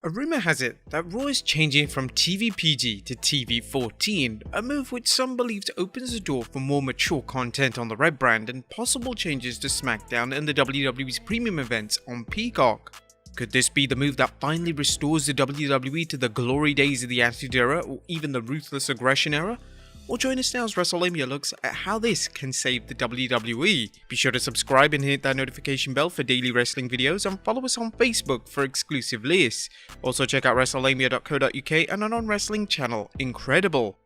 A rumour has it that Raw is changing from TV PG to TV 14, a move which some believe opens the door for more mature content on the Red brand and possible changes to SmackDown and the WWE's premium events on Peacock. Could this be the move that finally restores the WWE to the glory days of the Attitude Era or even the Ruthless Aggression Era? Or join us now as Wrestlelamia looks at how this can save the WWE. Be sure to subscribe and hit that notification bell for daily wrestling videos and follow us on Facebook for exclusive lists. Also check out Wrestlelamia.co.uk and our non-wrestling channel, Incredible.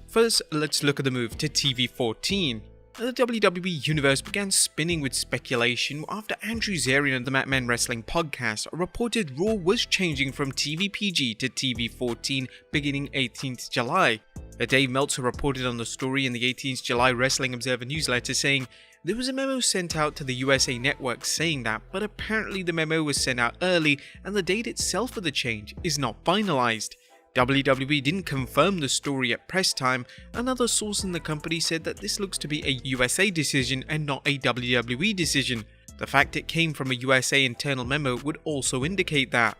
First, let's look at the move to TV 14. The WWE Universe began spinning with speculation after Andrew Zarian of the Mat-Men Wrestling podcast reported Raw was changing from TV PG to TV 14 beginning 18th July. Dave Meltzer reported on the story in the 18th July Wrestling Observer newsletter saying, "There was a memo sent out to the USA Network saying that, but apparently the memo was sent out early and the date itself of the change is not finalized." WWE didn't confirm the story at press time. Another source in the company said that this looks to be a USA decision and not a WWE decision. The fact it came from a USA internal memo would also indicate that.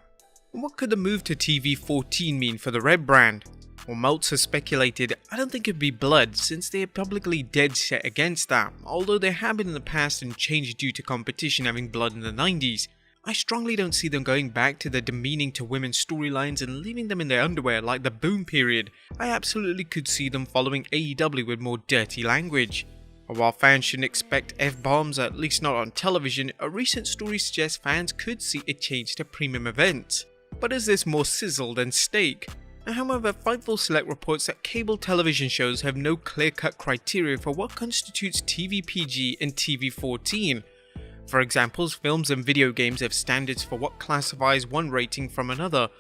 What could the move to TV 14 mean for the Red brand? Well, Meltzer speculated, "I don't think it'd be blood since they are publicly dead set against that, although they have been in the past and changed due to competition having blood in the 90s. I strongly don't see them going back to the demeaning to women storylines and leaving them in their underwear like the Boom period. I absolutely could see them following AEW with more dirty language." While fans shouldn't expect F-bombs, at least not on television, a recent story suggests fans could see a change to premium events. But is this more sizzle than steak? However, Fightful Select reports that cable television shows have no clear-cut criteria for what constitutes TV PG and TV 14. For example, films and video games have standards for what classifies one rating from another.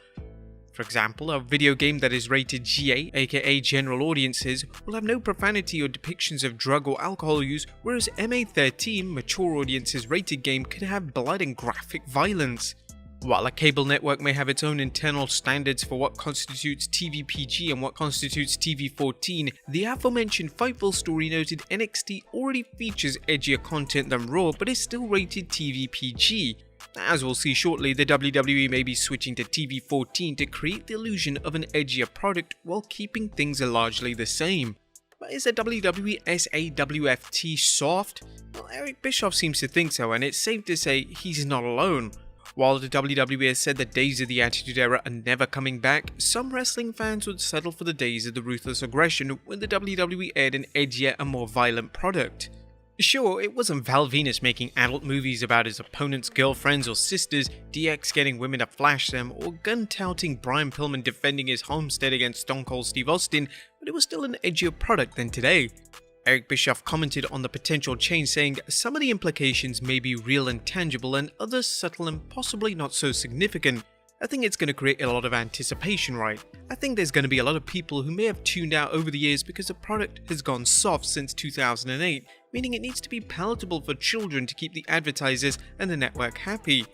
For example, a video game that is rated GA, aka general audiences, will have no profanity or depictions of drug or alcohol use, whereas MA13, mature audiences rated game, could have blood and graphic violence. While a cable network may have its own internal standards for what constitutes TV PG and what constitutes TV 14, the aforementioned Fightful story noted NXT already features edgier content than Raw but is still rated TV PG. As we'll see shortly, the WWE may be switching to TV 14 to create the illusion of an edgier product while keeping things largely the same. But is the WWE SAWFT soft? Well, Eric Bischoff seems to think so, and it's safe to say he's not alone. While the WWE has said the days of the Attitude Era are never coming back, some wrestling fans would settle for the days of the Ruthless Aggression when the WWE aired an edgier and more violent product. Sure, it wasn't Val Venus making adult movies about his opponent's girlfriends or sisters, DX getting women to flash them, or gun-touting Brian Pillman defending his homestead against Stone Cold Steve Austin, but it was still an edgier product than today. Eric Bischoff commented on the potential change, saying, "Some of the implications may be real and tangible and others subtle and possibly not so significant. I think it's going to create a lot of anticipation, right? I think there's going to be a lot of people who may have tuned out over the years because the product has gone soft since 2008, meaning it needs to be palatable for children to keep the advertisers and the network happy.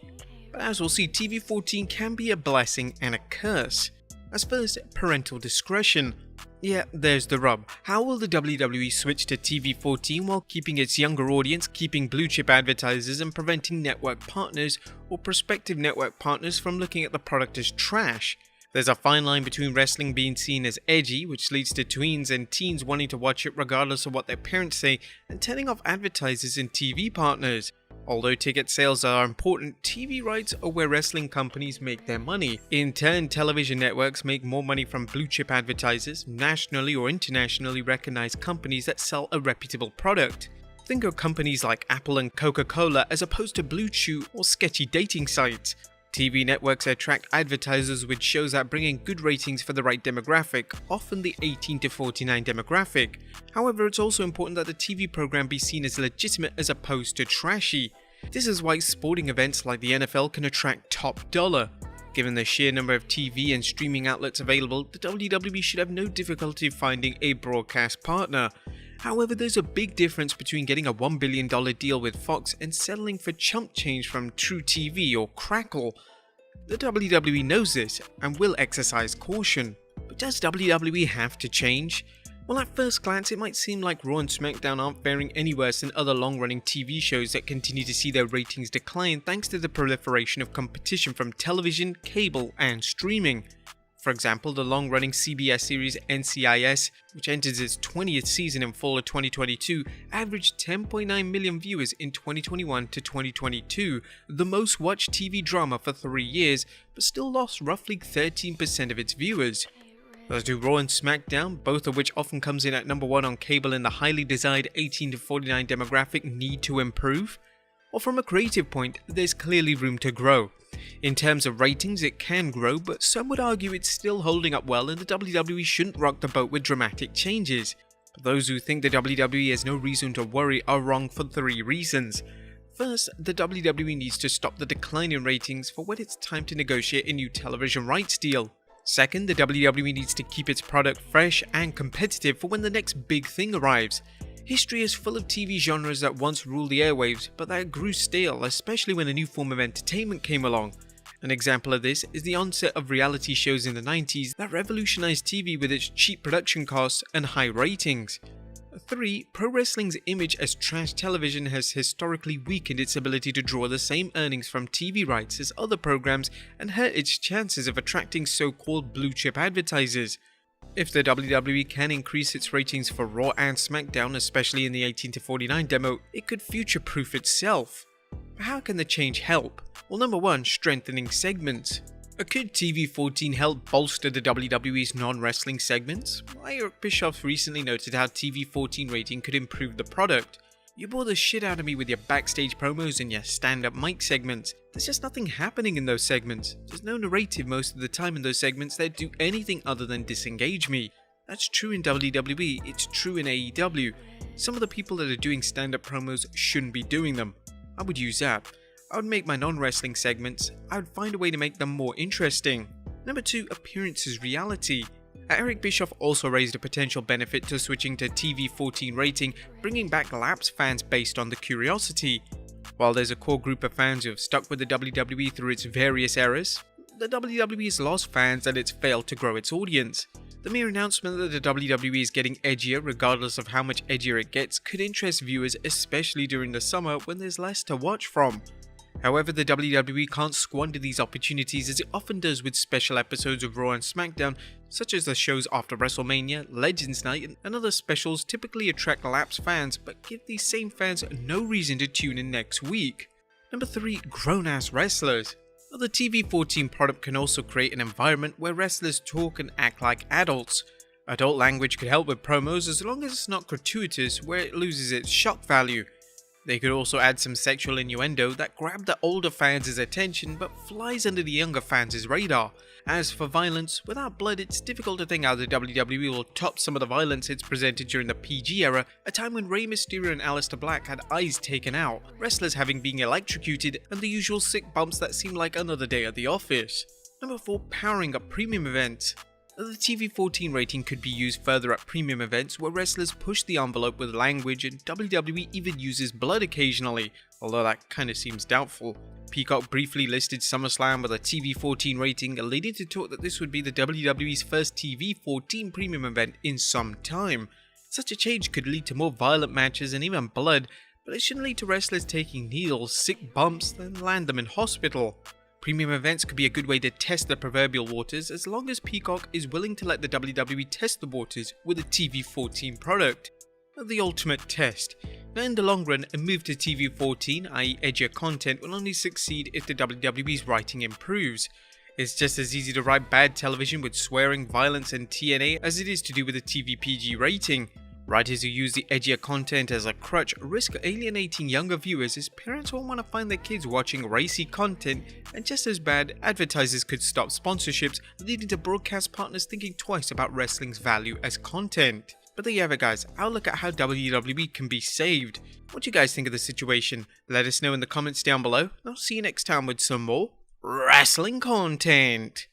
But as we'll see, TV 14 can be a blessing and a curse. As first, parental discretion. Yeah, there's the rub. How will the WWE switch to TV 14 while keeping its younger audience, keeping blue chip advertisers and preventing network partners or prospective network partners from looking at the product as trash? There's a fine line between wrestling being seen as edgy, which leads to tweens and teens wanting to watch it regardless of what their parents say, and turning off advertisers and TV partners. Although ticket sales are important, TV rights are where wrestling companies make their money. In turn, television networks make more money from blue chip advertisers, nationally or internationally recognized companies that sell a reputable product. Think of companies like Apple and Coca-Cola as opposed to Blue Chew or sketchy dating sites. TV networks attract advertisers with shows that bring in good ratings for the right demographic, often the 18 to 49 demographic. However, it's also important that the TV program be seen as legitimate as opposed to trashy. This is why sporting events like the NFL can attract top dollar. Given the sheer number of TV and streaming outlets available, the WWE should have no difficulty finding a broadcast partner. However, there's a big difference between getting a $1 billion deal with Fox and settling for chump change from True TV or Crackle. The WWE knows this and will exercise caution. But does WWE have to change? Well, at first glance, it might seem like Raw and SmackDown aren't faring any worse than other long-running TV shows that continue to see their ratings decline thanks to the proliferation of competition from television, cable, and streaming. For example, the long-running CBS series NCIS, which enters its 20th season in fall of 2022, averaged 10.9 million viewers in 2021 to 2022, the most watched TV drama for 3 years, but still lost roughly 13% of its viewers. As do Raw and SmackDown, both of which often comes in at number 1 on cable in the highly desired 18 to 49 demographic, need to improve? Or from a creative point, there's clearly room to grow. In terms of ratings, it can grow, but some would argue it's still holding up well and the WWE shouldn't rock the boat with dramatic changes. But those who think the WWE has no reason to worry are wrong for 3 reasons. First, the WWE needs to stop the decline in ratings for when it's time to negotiate a new television rights deal. Second, the WWE needs to keep its product fresh and competitive for when the next big thing arrives. History is full of TV genres that once ruled the airwaves, but that grew stale, especially when a new form of entertainment came along. An example of this is the onset of reality shows in the 90s that revolutionized TV with its cheap production costs and high ratings. 3. Pro wrestling's image as trash television has historically weakened its ability to draw the same earnings from TV rights as other programs and hurt its chances of attracting so-called blue-chip advertisers. If the WWE can increase its ratings for Raw and SmackDown, especially in the 18 to 49 demo, it could future-proof itself. But how can the change help? Well, number 1, strengthening segments. Could TV14 help bolster the WWE's non-wrestling segments? Well, Eric Bischoff recently noted how TV14 rating could improve the product. You bore the shit out of me with your backstage promos and your stand-up mic segments. There's just nothing happening in those segments. There's no narrative most of the time in those segments that do anything other than disengage me. That's true in WWE, it's true in AEW. Some of the people that are doing stand-up promos shouldn't be doing them. I would use that. I would make my non-wrestling segments, I would find a way to make them more interesting. Number 2, appearances reality. Eric Bischoff also raised a potential benefit to switching to TV14 rating, bringing back lapsed fans based on the curiosity. While there's a core group of fans who have stuck with the WWE through its various eras, the WWE has lost fans and it's failed to grow its audience. The mere announcement that the WWE is getting edgier regardless of how much edgier it gets could interest viewers, especially during the summer when there's less to watch from. However, the WWE can't squander these opportunities as it often does with special episodes of Raw and SmackDown, such as the shows after WrestleMania, Legends Night, and other specials typically attract lapsed fans but give these same fans no reason to tune in next week. Number 3, grown-ass wrestlers. Well, the TV14 product can also create an environment where wrestlers talk and act like adults. Adult language could help with promos as long as it's not gratuitous where it loses its shock value. They could also add some sexual innuendo that grab the older fans' attention but flies under the younger fans' radar. As for violence, without blood it's difficult to think how the WWE will top some of the violence it's presented during the PG era, a time when Rey Mysterio and Aleister Black had eyes taken out, wrestlers having been electrocuted, and the usual sick bumps that seem like another day at the office. Number 4, powering up premium events. The TV14 rating could be used further at premium events where wrestlers push the envelope with language and WWE even uses blood occasionally, although that kinda seems doubtful. Peacock briefly listed SummerSlam with a TV14 rating, leading to talk that this would be the WWE's first TV14 premium event in some time. Such a change could lead to more violent matches and even blood, but it shouldn't lead to wrestlers taking needles, sick bumps, then land them in hospital. Premium events could be a good way to test the proverbial waters as long as Peacock is willing to let the WWE test the waters with a TV14 product. The ultimate test. Now in the long run, a move to TV14, i.e. edgier content, will only succeed if the WWE's writing improves. It's just as easy to write bad television with swearing, violence and TNA as it is to do with a TV PG rating. Writers who use the edgier content as a crutch risk alienating younger viewers as parents won't want to find their kids watching racy content, and just as bad, advertisers could stop sponsorships, leading to broadcast partners thinking twice about wrestling's value as content. But there you have it guys, our look at how WWE can be saved. What do you guys think of the situation? Let us know in the comments down below, and I'll see you next time with some more wrestling content.